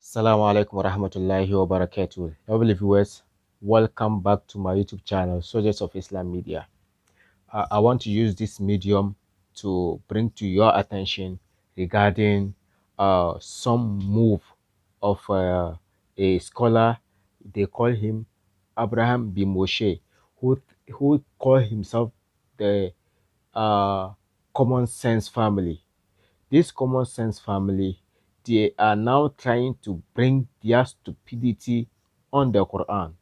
Assalamu alaikum wa rahmatullahi wa barakatuh. Lovely viewers, welcome back to my YouTube channel, Soldiers of Islam Media. I want to use this medium to bring to your attention regarding some move of a scholar. They call him Abraham bin Moshe, who call himself the uh, common sense family. This common sense family, they are now trying to bring their stupidity on the Quran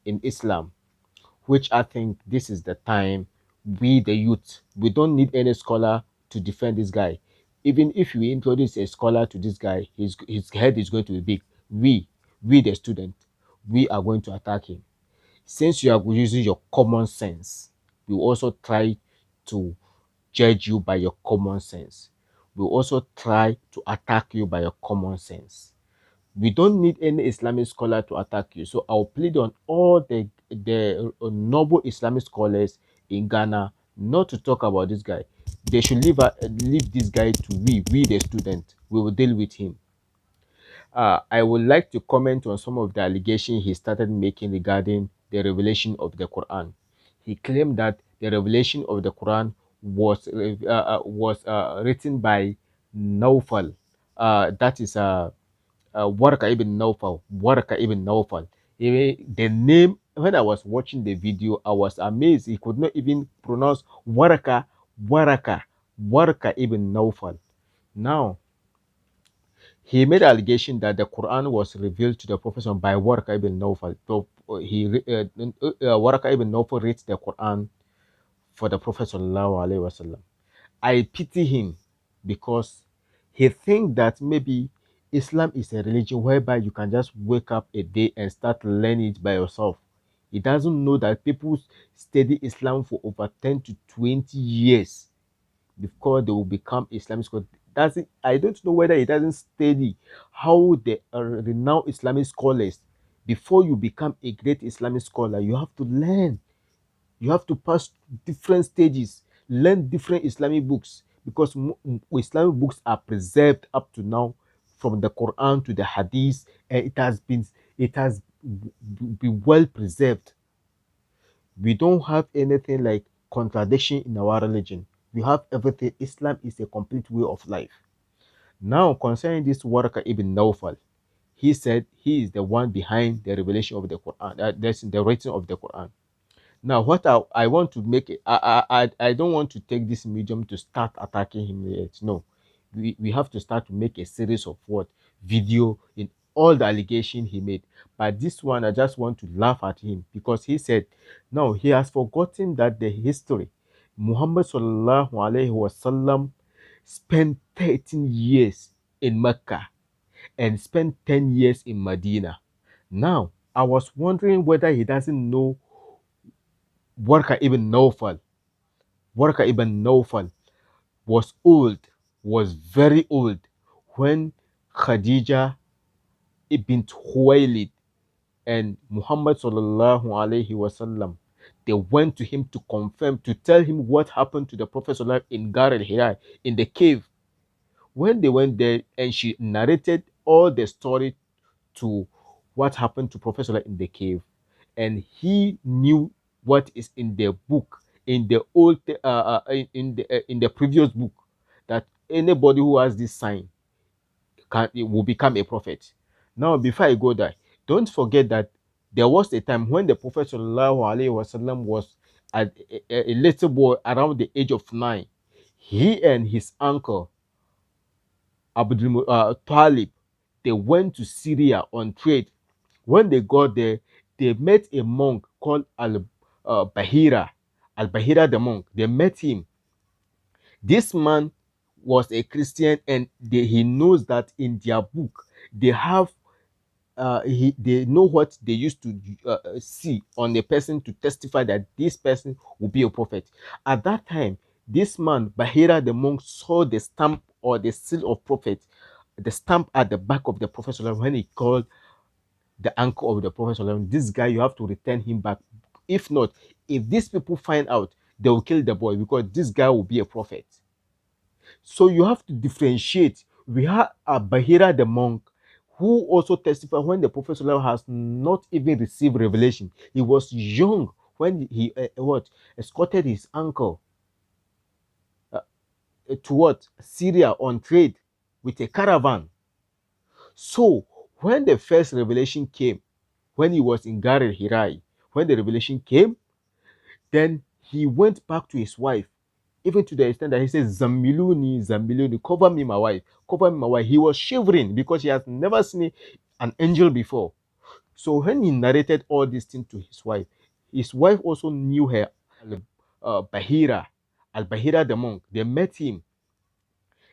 in Islam, which I think this is the time we, the youth, we don't need any scholar to defend this guy. Even if we introduce a scholar to this guy, his head is going to be big. We, the student, we are going to attack him. Since you are using your common sense, we also try to judge you by your common sense. We also try to attack you by your common sense. We don't need any Islamic scholar to attack you. So I'll plead on all the noble Islamic scholars in Ghana not to talk about this guy. They should leave this guy to we the student. We will deal with him. I would like to comment on some of the allegations he started making regarding the revelation of the Quran. He claimed that the revelation of the Quran was written by Nawfal. That is Waraka ibn Nawfal. Waraka ibn Nawfal. The name, when I was watching the video, I was amazed. He could not even pronounce Waraka, Waraka ibn Nawfal. Now, he made allegation that the Quran was revealed to the Prophet by Warqa ibn Nawfal. So Warqa ibn Nawfal reads the Quran for the Prophet sallallahu alaihi wasallam. I pity him because he thinks that maybe Islam is a religion whereby you can just wake up a day and start learning it by yourself. He doesn't know that people study Islam for over 10 to 20 years before they will become Islamic scholars. I don't know whether it doesn't study how the renowned Islamic scholars, before you become a great Islamic scholar, you have to learn. You have to pass different stages, learn different Islamic books, because Islamic books are preserved up to now, from the Quran to the Hadith, and it has been well preserved. We don't have anything like contradiction in our religion. We have everything. Islam is a complete way of life. Now, concerning this Waraka ibn Nawfal, he said he is the one behind the revelation of the Quran. That's the writing of the Quran. Now, what I want to make it, I don't want to take this medium to start attacking him yet. No, we have to start to make a series of what video in all the allegation he made. But this one, I just want to laugh at him because he said, no, he has forgotten that the history. Muhammad sallallahu alaihi wasallam spent 13 years in Mecca and spent 10 years in Medina. Now, I was wondering whether he doesn't know Warqa ibn Nawfal. Warqa ibn Nawfal was old, was very old when Khadija ibn Khuwailid and Muhammad sallallahu alaihi wasallam, they went to him to confirm, to tell him what happened to the Prophet sallallahu in Gar al-Hira, in the cave. When they went there and she narrated all the story to what happened to Prophet sallallahu in the cave, and he knew what is in the book, in the old in the previous book, that anybody who has this sign will become a prophet. Now, before I go there, don't forget that there was a time when the Prophet sallallahu alaihi wasallam was a little boy around the age of 9. He and his uncle Abdul Talib, they went to Syria on trade. When they got there, they met a monk called Bahira. Al Bahira the monk. They met him. This man was a Christian, and he knows that in their book they have they know what they used to see on a person to testify that this person will be a prophet. At that time, this man Bahira the monk saw the stamp or the seal of prophet, the stamp at the back of the prophet when he called the uncle of the prophet. This guy, you have to return him back. If not, if these people find out, they will kill the boy, because this guy will be a prophet. So you have to differentiate. We have a Bahira the monk who also testified when the Prophet ﷺ has not even received revelation. He was young when he what escorted his uncle to what Syria on trade with a caravan. So when the first revelation came, when he was in Gar al-Hirai, when the revelation came, then he went back to his wife, even to the extent that he says, Zamiluni, Zamiluni, cover me, my wife, cover me, my wife. He was shivering because he has never seen an angel before. So when he narrated all these things to his wife also knew her, Bahira, Al Bahira the monk. They met him.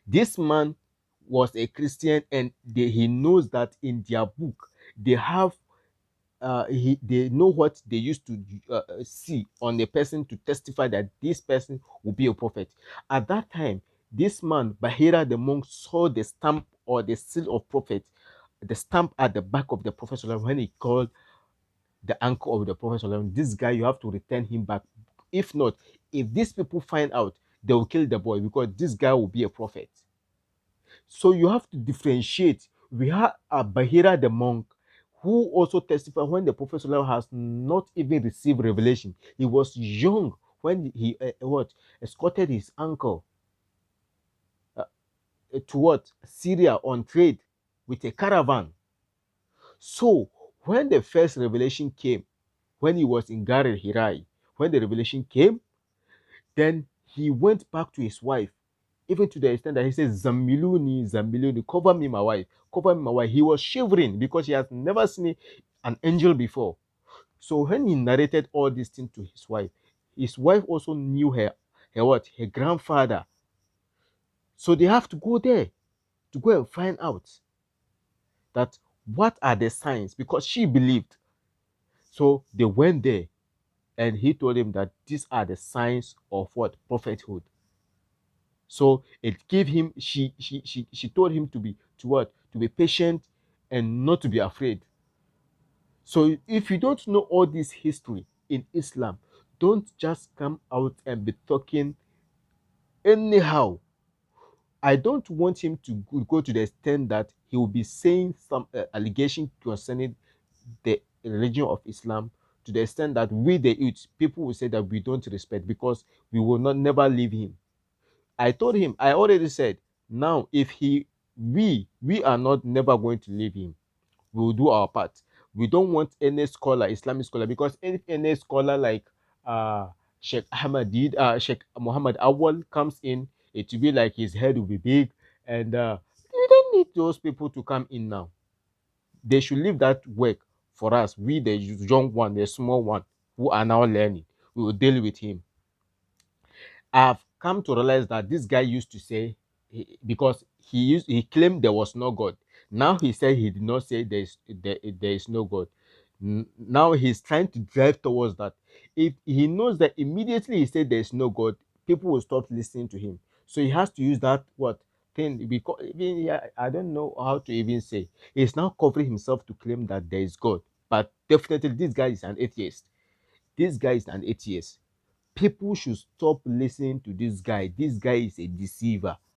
This man was a Christian, and he knows that in their book they have they know what they used to see on a person to testify that this person will be a prophet. At that time, this man, Bahira the monk, saw the stamp or the seal of prophet, the stamp at the back of the Prophet when he called the uncle of the Prophet. This guy, you have to return him back. If not, if these people find out, they will kill the boy because this guy will be a prophet. So you have to differentiate. We have a Bahira the monk who also testified when the Prophet has not even received revelation. He was young when he what escorted his uncle uh, to what Syria on trade with a caravan. So when the first revelation came, when he was in Gar al-Hirai, when the revelation came, then he went back to his wife, even to the extent that he says, Zamiluni, Zamiluni, cover me, my wife, cover me, my wife. He was shivering because he has never seen an angel before. So when he narrated all these things to his wife also knew her what? Her grandfather. So they have to go there to go and find out that what are the signs because she believed. So they went there and he told him that these are the signs of what? Prophethood. So it gave him she told him to be to what? To be patient and not to be afraid. So if you don't know all this history in Islam, don't just come out and be talking anyhow. I don't want him to go to the extent that he will be saying some allegation concerning the religion of Islam to the extent that we the youth people will say that we don't respect because we will not never leave him. I told him, I already said, now if we are not never going to leave him. We will do our part. We don't want any scholar, Islamic scholar, because if any scholar like uh Sheikh Muhammad Awal comes in, it will be like his head will be big, and we don't need those people to come in now. They should leave that work for us. We, the young one, the small one, who are now learning, we will deal with him. I've come to realize that this guy used to say because he claimed there was no God. Now he said he did not say there is no God. Now he's trying to drive towards that. If he knows that immediately he said there is no God, people will stop listening to him. So he has to use that what thing because even yeah, I don't know how to even say. He's now covering himself to claim that there is God. But definitely this guy is an atheist. This guy is an atheist. People should stop listening to this guy. This guy is a deceiver.